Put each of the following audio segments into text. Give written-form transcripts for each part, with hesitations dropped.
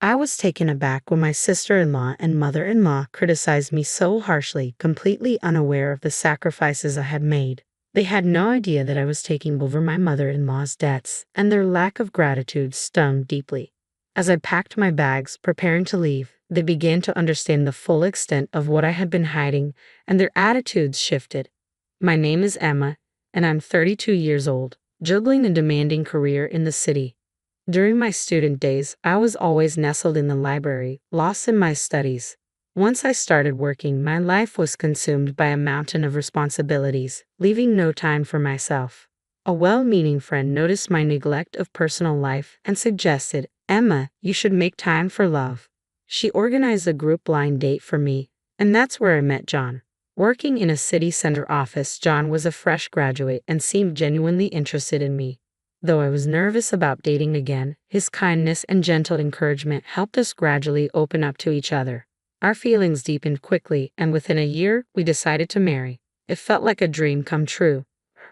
I was taken aback when my sister-in-law and mother-in-law criticized me so harshly, completely unaware of the sacrifices I had made. They had no idea that I was taking over my mother-in-law's debts, and their lack of gratitude stung deeply. As I packed my bags, preparing to leave, they began to understand the full extent of what I had been hiding, and their attitudes shifted. My name is Emma, and I'm 32 years old, juggling a demanding career in the city. During my student days, I was always nestled in the library, lost in my studies. Once I started working, my life was consumed by a mountain of responsibilities, leaving no time for myself. A well-meaning friend noticed my neglect of personal life and suggested, "Emma, you should make time for love." She organized a group blind date for me, and that's where I met John. Working in a city center office, John was a fresh graduate and seemed genuinely interested in me. Though I was nervous about dating again, his kindness and gentle encouragement helped us gradually open up to each other. Our feelings deepened quickly, and within a year, we decided to marry. It felt like a dream come true,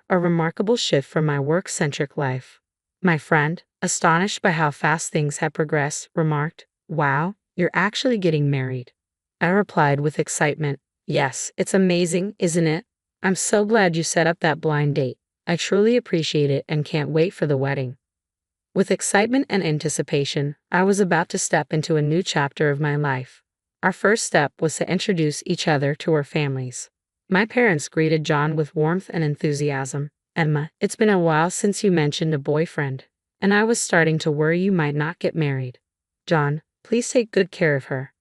a remarkable shift from my work-centric life. My friend, astonished by how fast things had progressed, remarked, "Wow, you're actually getting married." I replied with excitement, "Yes, it's amazing, isn't it? I'm so glad you set up that blind date. I truly appreciate it and can't wait for the wedding." With excitement and anticipation, I was about to step into a new chapter of my life. Our first step was to introduce each other to our families. My parents greeted John with warmth and enthusiasm. "Emma, it's been a while since you mentioned a boyfriend, and I was starting to worry you might not get married. John, please take good care of her."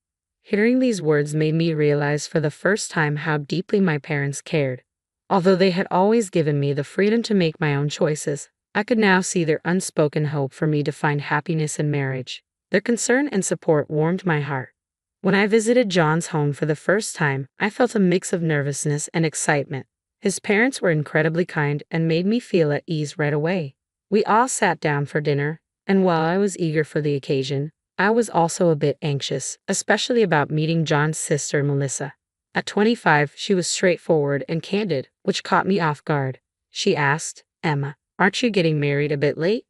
Hearing these words made me realize for the first time how deeply my parents cared. Although they had always given me the freedom to make my own choices, I could now see their unspoken hope for me to find happiness in marriage. Their concern and support warmed my heart. When I visited John's home for the first time, I felt a mix of nervousness and excitement. His parents were incredibly kind and made me feel at ease right away. We all sat down for dinner, and while I was eager for the occasion, I was also a bit anxious, especially about meeting John's sister, Melissa. At 25, she was straightforward and candid, which caught me off guard. She asked, "Emma, aren't you getting married a bit late?"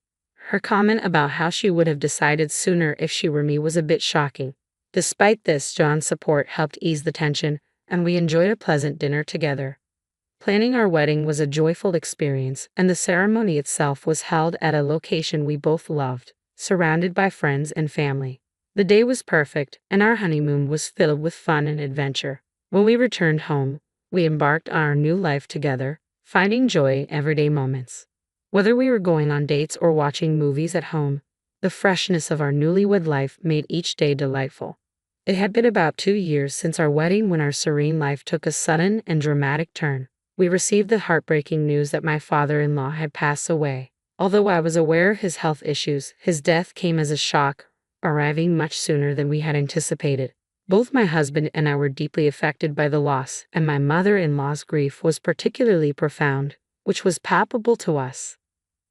Her comment about how she would have decided sooner if she were me was a bit shocking. Despite this, John's support helped ease the tension, and we enjoyed a pleasant dinner together. Planning our wedding was a joyful experience, and the ceremony itself was held at a location we both loved, surrounded by friends and family. The day was perfect, and our honeymoon was filled with fun and adventure. When we returned home, we embarked on our new life together, finding joy in everyday moments. Whether we were going on dates or watching movies at home, the freshness of our newlywed life made each day delightful. It had been about 2 years since our wedding when our serene life took a sudden and dramatic turn. We received the heartbreaking news that my father-in-law had passed away. Although I was aware of his health issues, his death came as a shock, arriving much sooner than we had anticipated. Both my husband and I were deeply affected by the loss, and my mother-in-law's grief was particularly profound, which was palpable to us.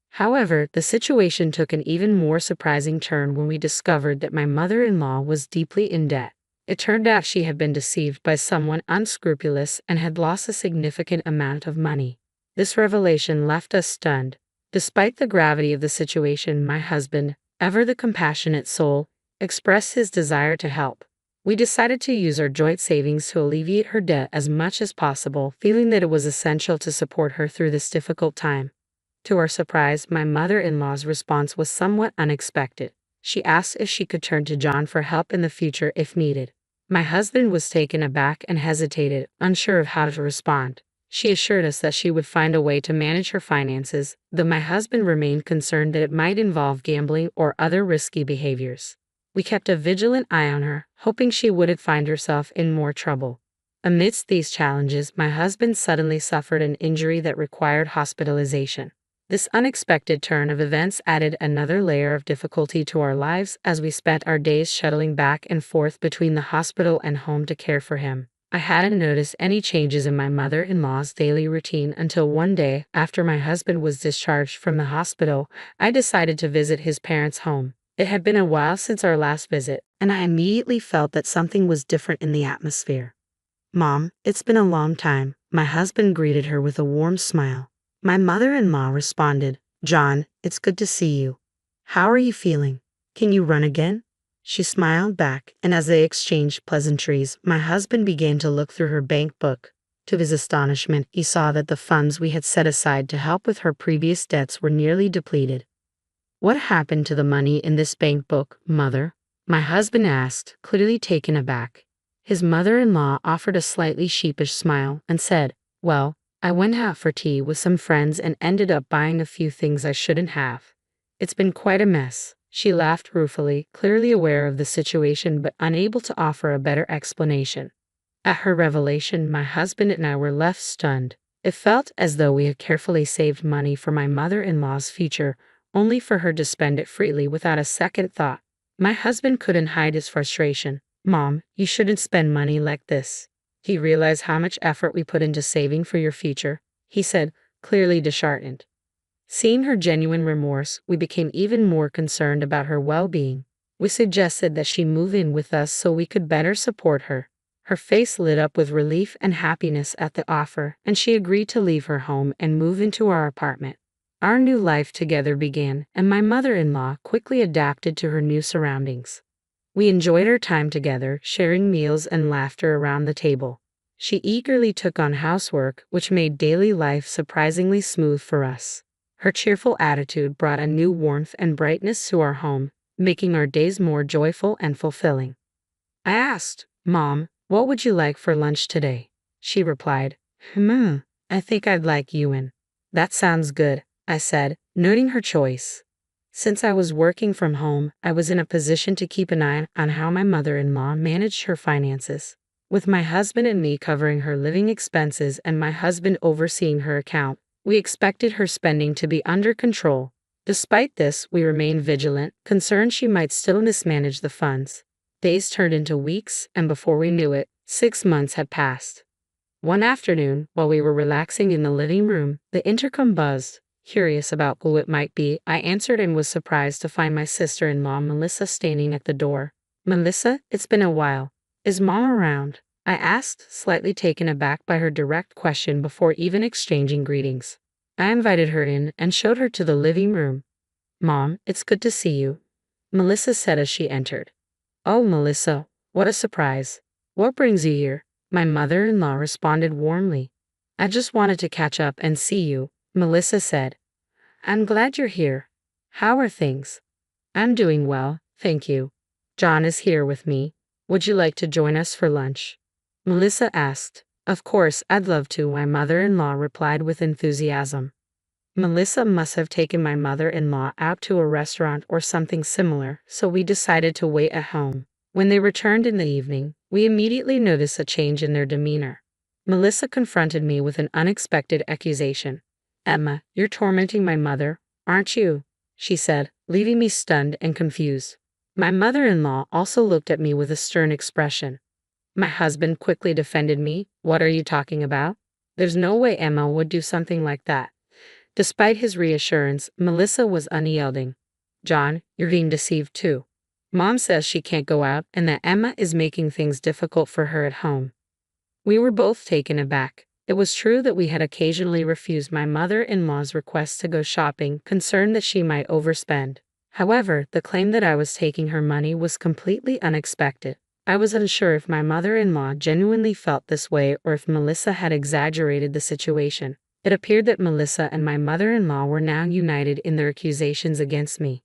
However, the situation took an even more surprising turn when we discovered that my mother-in-law was deeply in debt. It turned out she had been deceived by someone unscrupulous and had lost a significant amount of money. This revelation left us stunned. Despite the gravity of the situation, my husband, ever the compassionate soul, expressed his desire to help. We decided to use our joint savings to alleviate her debt as much as possible, feeling that it was essential to support her through this difficult time. To our surprise, my mother-in-law's response was somewhat unexpected. She asked if she could turn to John for help in the future if needed. My husband was taken aback and hesitated, unsure of how to respond. She assured us that she would find a way to manage her finances, though my husband remained concerned that it might involve gambling or other risky behaviors. We kept a vigilant eye on her, hoping she wouldn't find herself in more trouble. Amidst these challenges, my husband suddenly suffered an injury that required hospitalization. This unexpected turn of events added another layer of difficulty to our lives as we spent our days shuttling back and forth between the hospital and home to care for him. I hadn't noticed any changes in my mother-in-law's daily routine until one day, after my husband was discharged from the hospital, I decided to visit his parents' home. It had been a while since our last visit, and I immediately felt that something was different in the atmosphere. "Mom, it's been a long time," my husband greeted her with a warm smile. My mother-in-law responded, "John, it's good to see you. How are you feeling? Can you run again?" She smiled back, and as they exchanged pleasantries, my husband began to look through her bank book. To his astonishment, he saw that the funds we had set aside to help with her previous debts were nearly depleted. "What happened to the money in this bank book, Mother?" my husband asked, clearly taken aback. His mother-in-law offered a slightly sheepish smile and said, "Well, I went out for tea with some friends and ended up buying a few things I shouldn't have. It's been quite a mess." She laughed ruefully, clearly aware of the situation but unable to offer a better explanation. At her revelation, my husband and I were left stunned. It felt as though we had carefully saved money for my mother-in-law's future, only for her to spend it freely without a second thought. My husband couldn't hide his frustration. "Mom, you shouldn't spend money like this. Do you realize how much effort we put into saving for your future?" he said, clearly disheartened. Seeing her genuine remorse, we became even more concerned about her well-being. We suggested that she move in with us so we could better support her. Her face lit up with relief and happiness at the offer, and she agreed to leave her home and move into our apartment. Our new life together began, and my mother-in-law quickly adapted to her new surroundings. We enjoyed our time together, sharing meals and laughter around the table. She eagerly took on housework, which made daily life surprisingly smooth for us. Her cheerful attitude brought a new warmth and brightness to our home, making our days more joyful and fulfilling. I asked, "Mom, what would you like for lunch today?" She replied, I think I'd like yuan." "That sounds good," I said, noting her choice. Since I was working from home, I was in a position to keep an eye on how my mother-in-law managed her finances. With my husband and me covering her living expenses and my husband overseeing her account, we expected her spending to be under control. Despite this, we remained vigilant, concerned she might still mismanage the funds. Days turned into weeks, and before we knew it, 6 months had passed. One afternoon, while we were relaxing in the living room, the intercom buzzed. Curious about who it might be, I answered and was surprised to find my sister-in-law Melissa standing at the door. "Melissa, it's been a while. Is Mom around?" I asked, slightly taken aback by her direct question before even exchanging greetings. I invited her in and showed her to the living room. "Mom, it's good to see you," Melissa said as she entered. "Oh, Melissa, what a surprise. What brings you here?" my mother-in-law responded warmly. "I just wanted to catch up and see you," Melissa said. "I'm glad you're here. How are things?" "I'm doing well, thank you. John is here with me. Would you like to join us for lunch?" Melissa asked. "Of course, I'd love to," my mother-in-law replied with enthusiasm. Melissa must have taken my mother-in-law out to a restaurant or something similar, so we decided to wait at home. When they returned in the evening, we immediately noticed a change in their demeanor. Melissa confronted me with an unexpected accusation. "Emma, you're tormenting my mother, aren't you?" she said, leaving me stunned and confused. My mother-in-law also looked at me with a stern expression. My husband quickly defended me. "What are you talking about? There's no way Emma would do something like that." Despite his reassurance, Melissa was unyielding. "John, you're being deceived too. Mom says she can't go out and that Emma is making things difficult for her at home." We were both taken aback. It was true that we had occasionally refused my mother-in-law's request to go shopping, concerned that she might overspend. However, the claim that I was taking her money was completely unexpected. I was unsure if my mother-in-law genuinely felt this way or if Melissa had exaggerated the situation. It appeared that Melissa and my mother-in-law were now united in their accusations against me.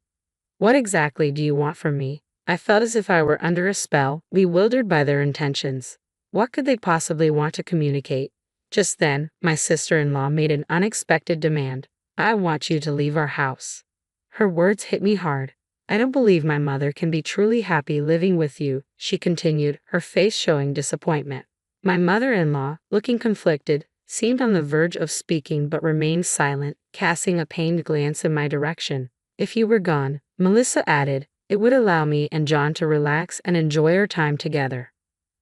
"What exactly do you want from me?" I felt as if I were under a spell, bewildered by their intentions. What could they possibly want to communicate? Just then, my sister-in-law made an unexpected demand. "I want you to leave our house." Her words hit me hard. "I don't believe my mother can be truly happy living with you," she continued, her face showing disappointment. My mother-in-law, looking conflicted, seemed on the verge of speaking but remained silent, casting a pained glance in my direction. "If you were gone," Melissa added, "it would allow me and John to relax and enjoy our time together."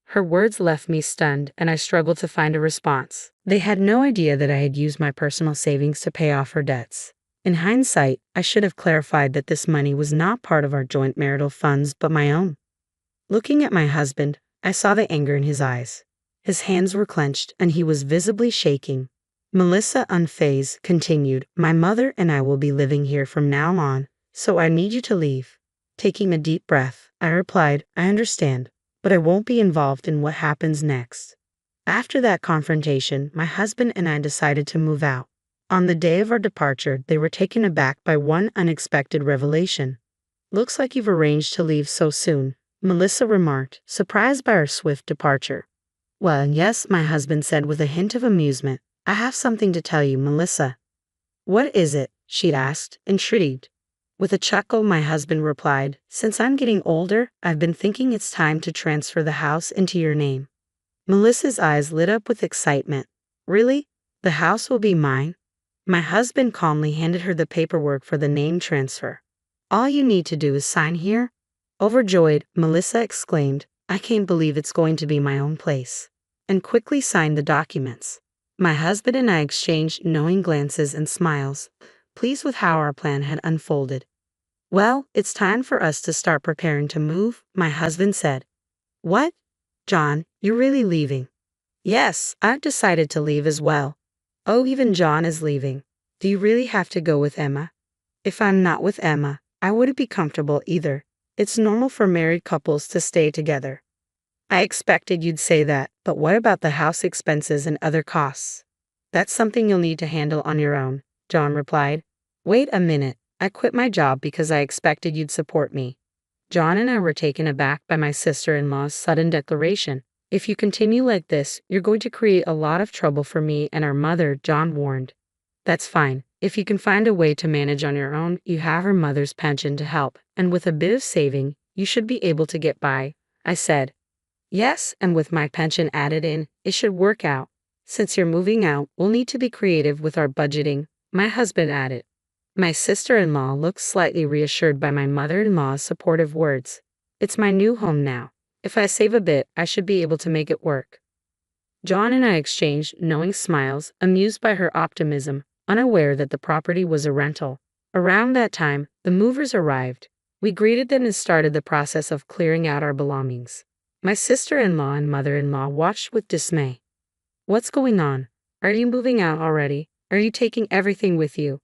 Her words left me stunned, and I struggled to find a response. They had no idea that I had used my personal savings to pay off her debts. In hindsight, I should have clarified that this money was not part of our joint marital funds but my own. Looking at my husband, I saw the anger in his eyes. His hands were clenched, and he was visibly shaking. Melissa, unfazed, continued, "My mother and I will be living here from now on, so I need you to leave." Taking a deep breath, I replied, I understand, but I won't be involved in what happens next. After that confrontation, my husband and I decided to move out. On the day of our departure, they were taken aback by one unexpected revelation. Looks like you've arranged to leave so soon, Melissa remarked, surprised by our swift departure. Well, yes, my husband said with a hint of amusement. I have something to tell you, Melissa. What is it? She'd asked, intrigued. With a chuckle, my husband replied, since I'm getting older, I've been thinking it's time to transfer the house into your name. Melissa's eyes lit up with excitement. Really? The house will be mine? My husband calmly handed her the paperwork for the name transfer. All you need to do is sign here. Overjoyed, Melissa exclaimed, I can't believe it's going to be my own place, and quickly signed the documents. My husband and I exchanged knowing glances and smiles, pleased with how our plan had unfolded. Well, it's time for us to start preparing to move, my husband said. What? John, you're really leaving? Yes, I've decided to leave as well. Oh, even John is leaving. Do you really have to go with Emma? If I'm not with Emma, I wouldn't be comfortable either. It's normal for married couples to stay together. I expected you'd say that, but what about the house expenses and other costs? That's something you'll need to handle on your own, John replied. Wait a minute, I quit my job because I expected you'd support me. John and I were taken aback by my sister-in-law's sudden declaration. If you continue like this, you're going to create a lot of trouble for me and our mother, John warned. That's fine. If you can find a way to manage on your own, you have her mother's pension to help, and with a bit of saving, you should be able to get by, I said. Yes, and with my pension added in, it should work out. Since you're moving out, we'll need to be creative with our budgeting, my husband added. My sister-in-law looked slightly reassured by my mother-in-law's supportive words. It's my new home now. If I save a bit, I should be able to make it work. John and I exchanged knowing smiles, amused by her optimism, unaware that the property was a rental. Around that time, the movers arrived. We greeted them and started the process of clearing out our belongings. My sister-in-law and mother-in-law watched with dismay. What's going on? Are you moving out already? Are you taking everything with you?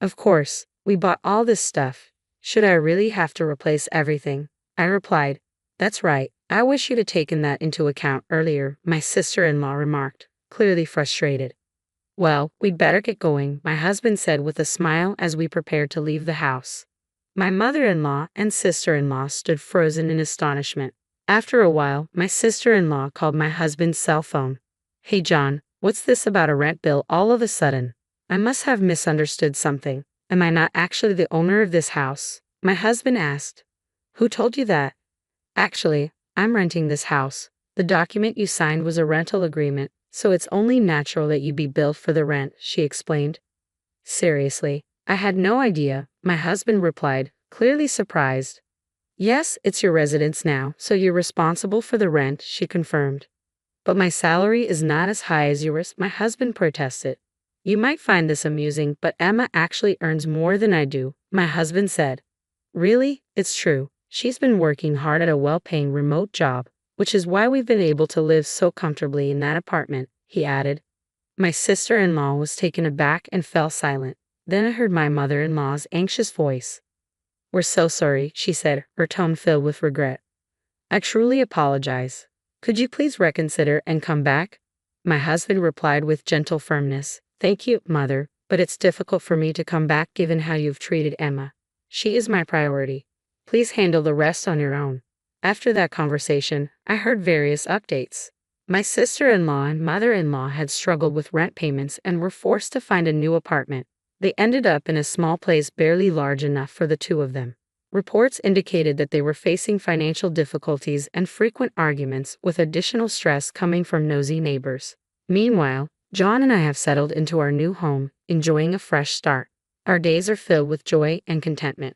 Of course, we bought all this stuff. Should I really have to replace everything? I replied. That's right. I wish you'd have taken that into account earlier, my sister-in-law remarked, clearly frustrated. Well, we'd better get going, my husband said with a smile as we prepared to leave the house. My mother-in-law and sister-in-law stood frozen in astonishment. After a while, my sister-in-law called my husband's cell phone. Hey John, what's this about a rent bill all of a sudden? I must have misunderstood something. Am I not actually the owner of this house? My husband asked. Who told you that? Actually, I'm renting this house. The document you signed was a rental agreement, so it's only natural that you be billed for the rent, she explained. Seriously, I had no idea, my husband replied, clearly surprised. Yes, it's your residence now, so you're responsible for the rent, she confirmed. But my salary is not as high as yours, my husband protested. You might find this amusing, but Emma actually earns more than I do, my husband said. Really? It's true. She's been working hard at a well-paying remote job, which is why we've been able to live so comfortably in that apartment, he added. My sister-in-law was taken aback and fell silent. Then I heard my mother-in-law's anxious voice. We're so sorry, she said, her tone filled with regret. I truly apologize. Could you please reconsider and come back? My husband replied with gentle firmness. Thank you, mother, but it's difficult for me to come back given how you've treated Emma. She is my priority. Please handle the rest on your own. After that conversation, I heard various updates. My sister-in-law and mother-in-law had struggled with rent payments and were forced to find a new apartment. They ended up in a small place barely large enough for the two of them. Reports indicated that they were facing financial difficulties and frequent arguments, with additional stress coming from nosy neighbors. Meanwhile, John and I have settled into our new home, enjoying a fresh start. Our days are filled with joy and contentment.